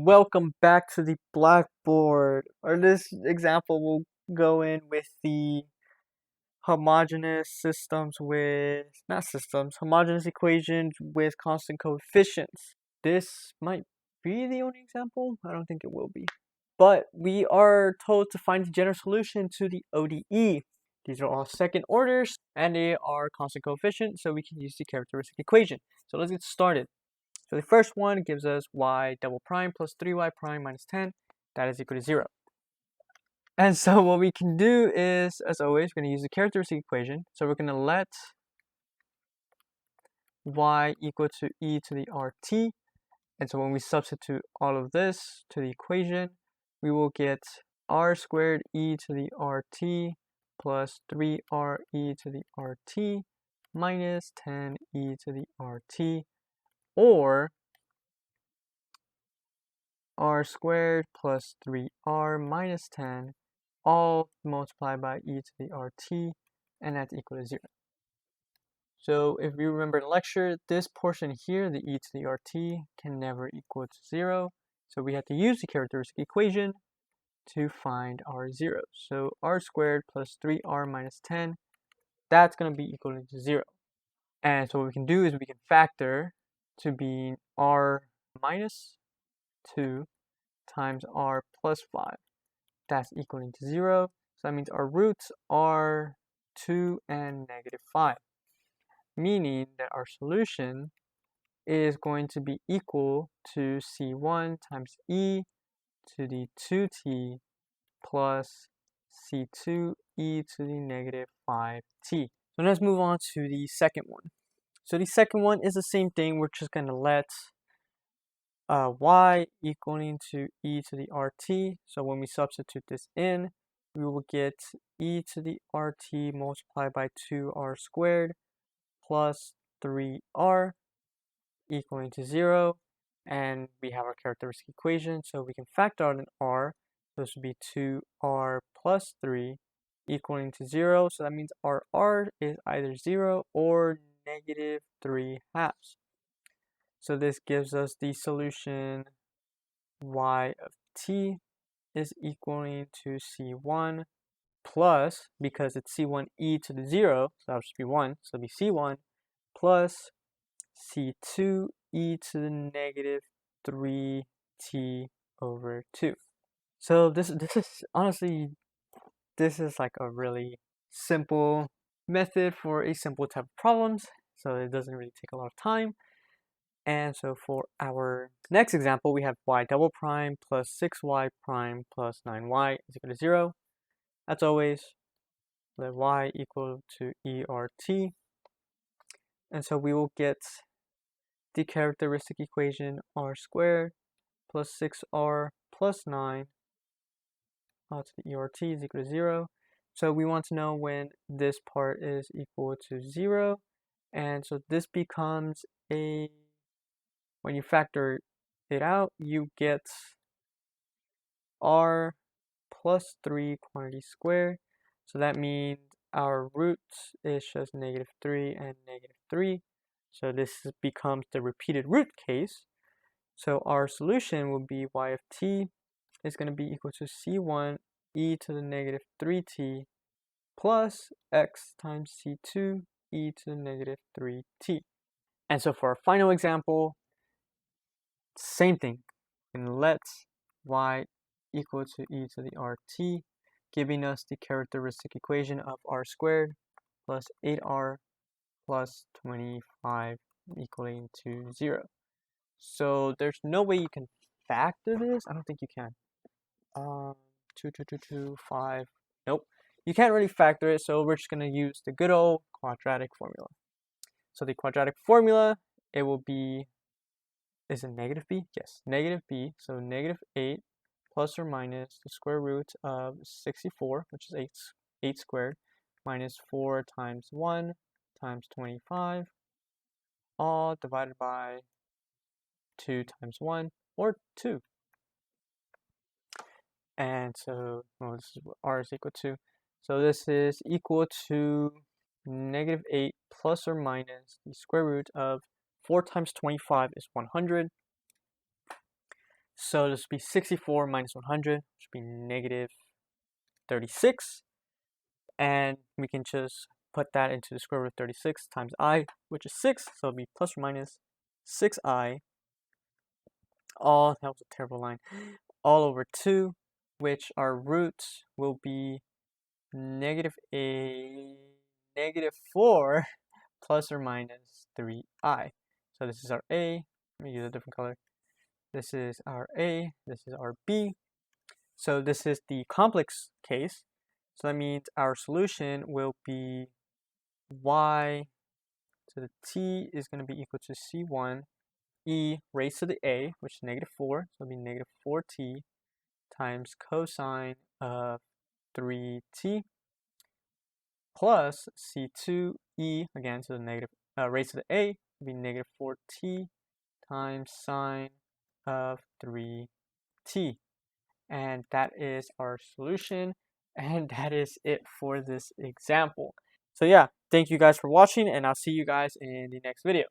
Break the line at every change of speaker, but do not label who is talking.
Welcome back to the blackboard. Or this example will go in with the homogeneous systems with, not systems, homogeneous equations with constant coefficients. This might be the only example. I don't think it will be. But we are told to find the general solution to the ODE. These are all second orders and they are constant coefficients, so we can use the characteristic equation. So let's get started. So the first one gives us y double prime plus 3y prime minus 10. That is equal to 0. And so what we can do is, as always, we're going to use the characteristic equation. So we're going to let y equal to e to the rt. And so when we substitute all of this to the equation, we will get r squared e to the rt plus 3r e to the rt minus 10 e to the rt, or r squared plus 3r minus 10, all multiplied by e to the rt, and that's equal to 0. So if you remember in lecture, this portion here, the e to the rt, can never equal to 0. So we have to use the characteristic equation to find our zeros. So r squared plus 3r minus 10, that's going to be equal to 0. And so what we can do is we can factor to be r minus 2 times r plus 5. That's equaling to 0. So that means our roots are 2 and negative 5. Meaning that our solution is going to be equal to C1 times e to the 2t plus C2 e to the negative 5t. So let's move on to the second one. So the second one is the same thing. We're just going to let y equaling to e to the rt. So when we substitute this in, we will get e to the rt multiplied by 2r squared plus 3r equaling to 0. And we have our characteristic equation, so we can factor out an r. So this would be 2r plus 3 equaling to 0. So that means our r is either 0 or negative 3 halves. So this gives us the solution y of t is equaling to c1 plus, because it's c1 e to the 0, so that would just be 1, so it'll be c1 plus c2 e to the negative 3t over 2. So this is honestly, this is like a really simple method for a simple type of problems, so it doesn't really take a lot of time. And so for our next example, we have y double prime plus 6y prime plus 9y is equal to 0. As always, let y equal to ERT. And so we will get the characteristic equation r squared plus 6r plus 9 to the ERT is equal to 0. So we want to know when this part is equal to 0. And so this becomes a, when you factor it out, you get r plus 3 quantity squared. So that means our root is just negative 3 and negative 3. So this becomes the repeated root case. So our solution will be y of t is going to be equal to c1 e to the negative 3t plus x times c2 e to the negative 3t. And so for our final example, same thing. And let y equal to e to the rt, giving us the characteristic equation of r squared plus 8r plus 25 equaling to 0. So there's no way you can factor this. I don't think you can. 2, 2, 2, 2, 5. Nope. You can't really factor it, so we're just going to use the good old quadratic formula. So the quadratic formula, it will be, is it negative b? Yes, negative b. So negative 8 plus or minus the square root of 64, which is 8 squared, minus 4 times 1 times 25, all divided by 2 times 1, or 2. And so, well, this is what r is equal to. So this is equal to negative 8 plus or minus the square root of 4 times 25 is 100. So this would be 64 minus 100, which would be negative 36. And we can just put that into the square root of 36 times I, which is 6. So it'll be plus or minus 6I. All, that was a terrible line, all over 2, which our roots will be negative 4 plus or minus 3I. So this is our A. Let me use a different color. This is our A. This is our B. So this is the complex case. So that means our solution will be y to the t is going to be equal to c1 e raised to the a, which is negative 4. So it'll be negative 4t times cosine of 3t plus c2e, again to the negative raised to the a, will be negative 4t times sine of 3t. And that is our solution, and that is it for this example. So yeah, thank you guys for watching, and I'll see you guys in the next video.